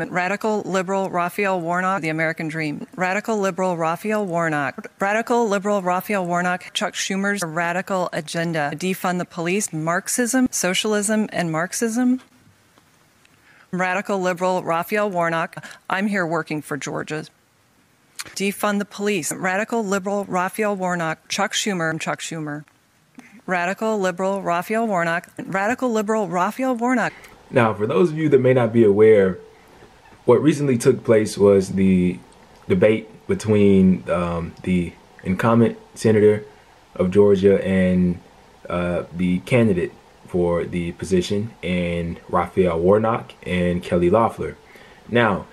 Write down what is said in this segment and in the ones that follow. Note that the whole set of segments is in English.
Radical liberal Raphael Warnock, The American Dream. Radical liberal Raphael Warnock. Radical liberal Raphael Warnock, Chuck Schumer's radical agenda. Defund the police, Marxism, socialism, and Marxism. Radical liberal Raphael Warnock, I'm here working for Georgia. Defund the police. Radical liberal Raphael Warnock, Chuck Schumer. Radical liberal Raphael Warnock. Radical liberal Raphael Warnock. Now, for those of you that may not be aware, what recently took place was the debate between the incumbent senator of Georgia and the candidate for the position, and Raphael Warnock and Kelly Loeffler. Now,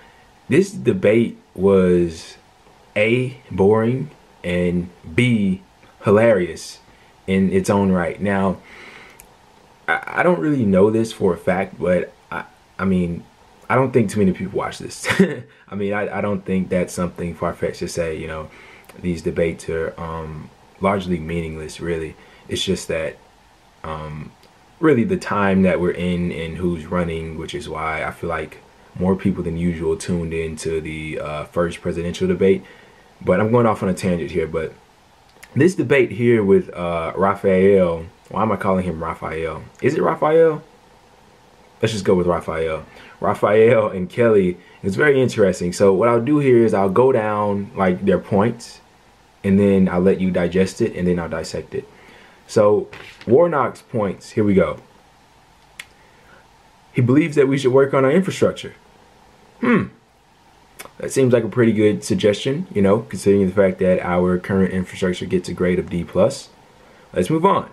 this debate was A, boring, and B, hilarious in its own right. Now, I don't really know this for a fact, but I mean, I don't think too many people watch this. I mean, I don't think that's something far-fetched to say, you know. These debates are largely meaningless, really. It's just that really the time that we're in and who's running, which is why I feel like more people than usual tuned into the first presidential debate. But I'm going off on a tangent here. But this debate here with Raphael, why am I calling him Raphael? Is it Raphael? Let's just go with Raphael. Raphael and Kelly is very interesting. So what I'll do here is I'll go down like their points, and then I'll let you digest it, and then I'll dissect it. So Warnock's points, here we go. He believes that we should work on our infrastructure. That seems like a pretty good suggestion, you know, considering the fact that our current infrastructure gets a grade of D+. Let's move on.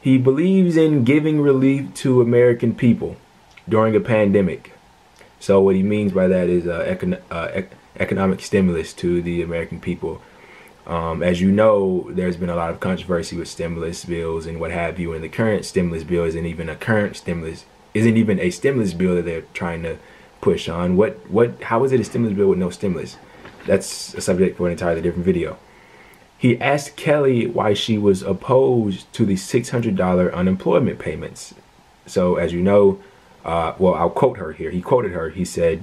He believes in giving relief to American people during a pandemic. So what he means by that is economic stimulus to the American people. As you know, there's been a lot of controversy with stimulus bills and what have you, and the current stimulus bill isn't even a stimulus bill that they're trying to push on. How is it a stimulus bill with no stimulus? That's a subject for an entirely different video. He asked Kelly why she was opposed to the $600 unemployment payments. So as you know, well, I'll quote her here. He quoted her. He said,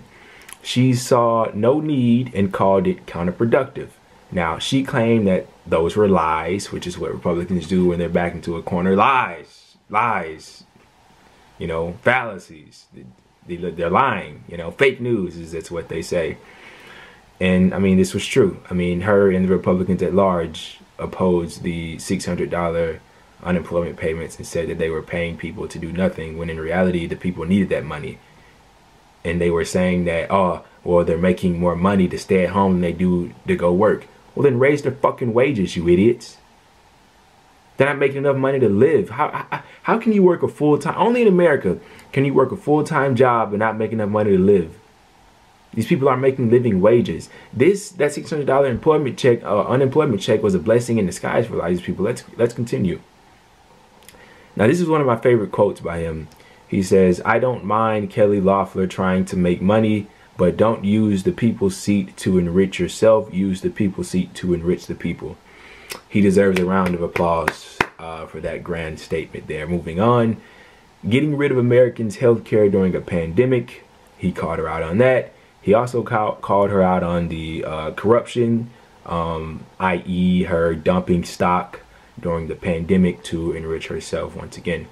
she saw no need and called it counterproductive. Now, she claimed that those were lies, which is what Republicans do when they're backed into a corner. Lies, you know, fallacies. They're lying, you know, fake news that's what they say. And I mean, this was true. I mean, her and the Republicans at large opposed the $600 unemployment payments and said that they were paying people to do nothing, when in reality, the people needed that money. And they were saying that, oh, well, they're making more money to stay at home than they do to go work. Well, then raise their fucking wages, you idiots. They're not making enough money to live. How can you work a full-time, only in America can you work a full-time job and not make enough money to live? These people aren't making living wages. That $600 unemployment check was a blessing in disguise for a lot of these people. Let's continue. Now, this is one of my favorite quotes by him. He says, I don't mind Kelly Loeffler trying to make money, but don't use the people's seat to enrich yourself. Use the people's seat to enrich the people. He deserves a round of applause for that grand statement there. Moving on. Getting rid of Americans' health care during a pandemic. He called her out on that. He also called her out on the corruption, i.e. her dumping stock during the pandemic to enrich herself once again.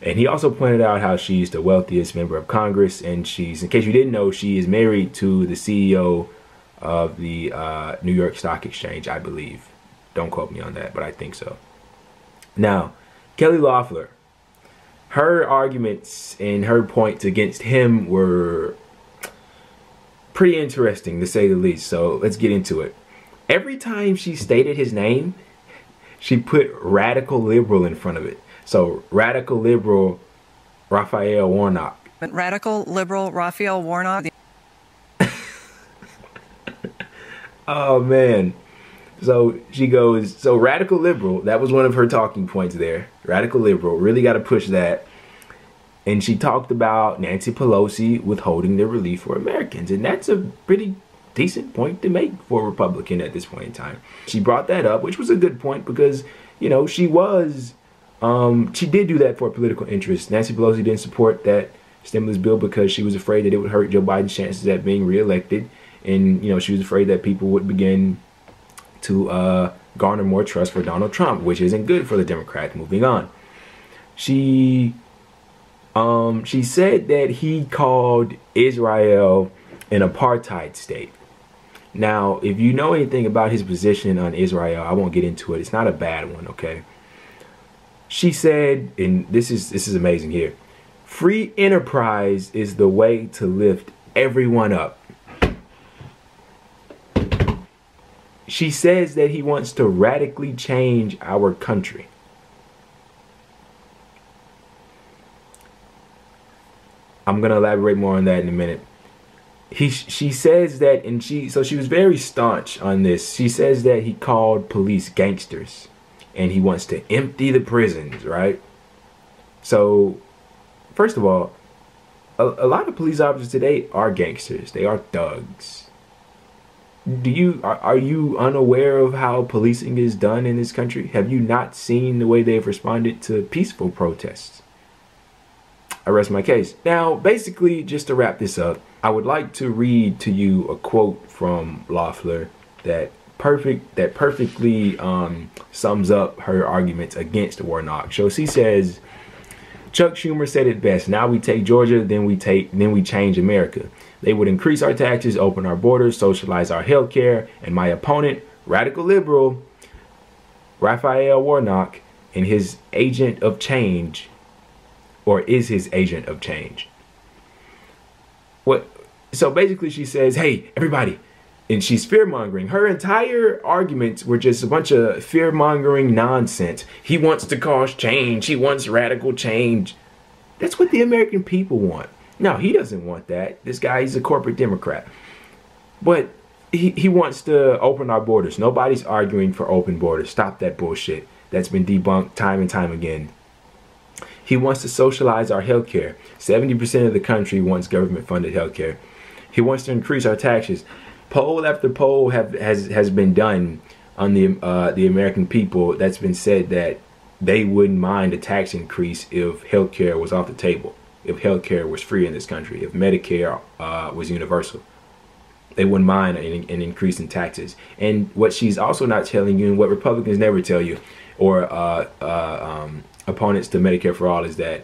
And he also pointed out how she's the wealthiest member of Congress, and she's, in case you didn't know, she is married to the CEO of the New York Stock Exchange, I believe. Don't quote me on that, but I think so. Now, Kelly Loeffler, her arguments and her points against him were pretty interesting, to say the least. So let's get into it. Every time she stated his name, she put radical liberal in front of it. So radical liberal Raphael Warnock. Radical liberal Raphael Warnock. Oh man. So she goes, so radical liberal, that was one of her talking points there. Radical liberal, really got to push that. And she talked about Nancy Pelosi withholding the relief for Americans. And that's a pretty decent point to make for a Republican at this point in time. She brought that up, which was a good point because, you know, she did do that for political interest. Nancy Pelosi didn't support that stimulus bill because she was afraid that it would hurt Joe Biden's chances at being reelected. And, you know, she was afraid that people would begin to garner more trust for Donald Trump, which isn't good for the Democrats. Moving on. She said that he called Israel an apartheid state. Now, if you know anything about his position on Israel, I won't get into it. It's not a bad one, okay? She said, and this is amazing here, free enterprise is the way to lift everyone up. She says that he wants to radically change our country. I'm going to elaborate more on that in a minute. She says that, and she was very staunch on this. She says that he called police gangsters and he wants to empty the prisons, right? So, first of all, a lot of police officers today are gangsters. They are thugs. Are you unaware of how policing is done in this country? Have you not seen the way they've responded to peaceful protests? I rest my case. Now, basically, just to wrap this up, I would like to read to you a quote from Loeffler that perfectly sums up her arguments against Warnock. So she says, Chuck Schumer said it best. Now we take Georgia, then we change America. They would increase our taxes, open our borders, socialize our health care, and my opponent, radical liberal Raphael Warnock, and his agent of change, or is his agent of change. So basically she says, hey, everybody, and she's fear-mongering. Her entire arguments were just a bunch of fear-mongering nonsense. He wants to cause change. He wants radical change. That's what the American people want. No, he doesn't want that. This guy, he's a corporate Democrat. But he wants to open our borders. Nobody's arguing for open borders. Stop that bullshit. That's been debunked time and time again. He wants to socialize our healthcare. 70% of the country wants government-funded healthcare. He wants to increase our taxes. Poll after poll has been done on the American people. That's been said that they wouldn't mind a tax increase if healthcare was off the table, if healthcare was free in this country, if Medicare was universal. They wouldn't mind an increase in taxes. And what she's also not telling you, and what Republicans never tell you, or opponents to Medicare for All, is that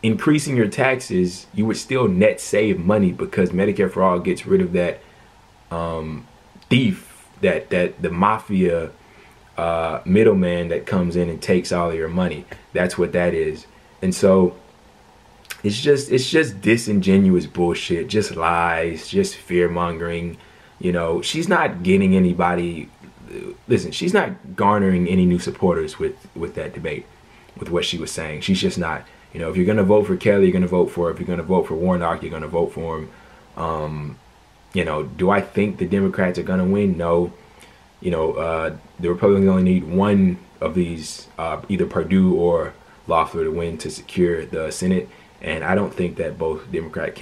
increasing your taxes, you would still net save money because Medicare for All gets rid of that thief, that the mafia middleman that comes in and takes all of your money. That's what that is. And so it's just disingenuous bullshit, just lies, just fear mongering. You know, she's not getting anybody. Listen, she's not garnering any new supporters with that debate, with what she was saying. She's just not. You know, if you're gonna vote for Kelly, you're gonna vote for her. If you're gonna vote for Warnock, you're gonna vote for him. You know, do I think the Democrats are gonna win? No. You know, the Republicans only need one of these, either Perdue or Loeffler, to win to secure the Senate. And I don't think that both Democratic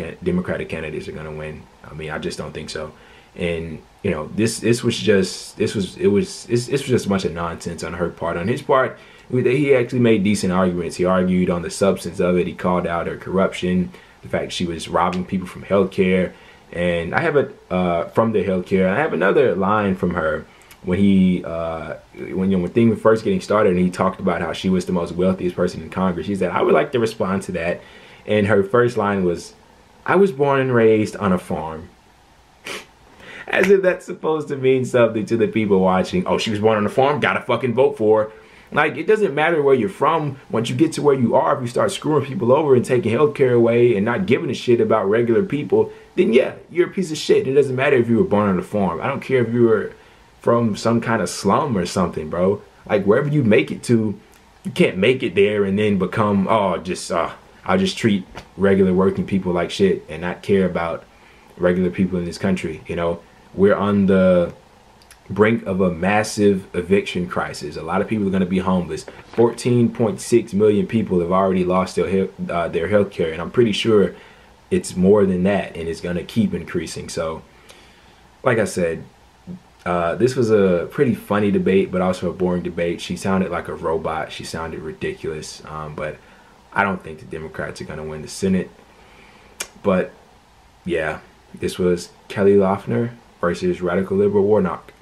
candidates are gonna win. I mean, I just don't think so. And you know, this was just a bunch of nonsense on her part. On his part, he actually made decent arguments. He argued on the substance of it. He called out her corruption, the fact she was robbing people from healthcare. And I have from the healthcare. I have another line from her when when things were first getting started, and he talked about how she was the most wealthiest person in Congress. She said, "I would like to respond to that." And her first line was, "I was born and raised on a farm." As if that's supposed to mean something to the people watching. Oh, she was born on a farm, gotta fucking vote for her. Like, it doesn't matter where you're from. Once you get to where you are, if you start screwing people over and taking healthcare away and not giving a shit about regular people, then yeah, you're a piece of shit. It doesn't matter if you were born on a farm. I don't care if you were from some kind of slum or something, bro. Like, wherever you make it to, you can't make it there and then become, I'll just treat regular working people like shit and not care about regular people in this country. You know, we're on the brink of a massive eviction crisis. A lot of people are going to be homeless. 14.6 million people have already lost their health care, and I'm pretty sure it's more than that, and it's going to keep increasing. So, like I said, this was a pretty funny debate, but also a boring debate. She sounded like a robot. She sounded ridiculous, but I don't think the Democrats are going to win the Senate. But yeah, this was Kelly Loeffler versus radical liberal Warnock.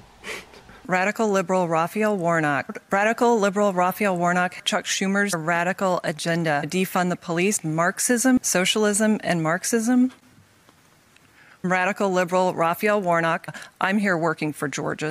Radical liberal Raphael Warnock. Radical liberal Raphael Warnock. Chuck Schumer's radical agenda. Defund the police. Marxism, socialism, and Marxism. Radical liberal Raphael Warnock. I'm here working for Georgia.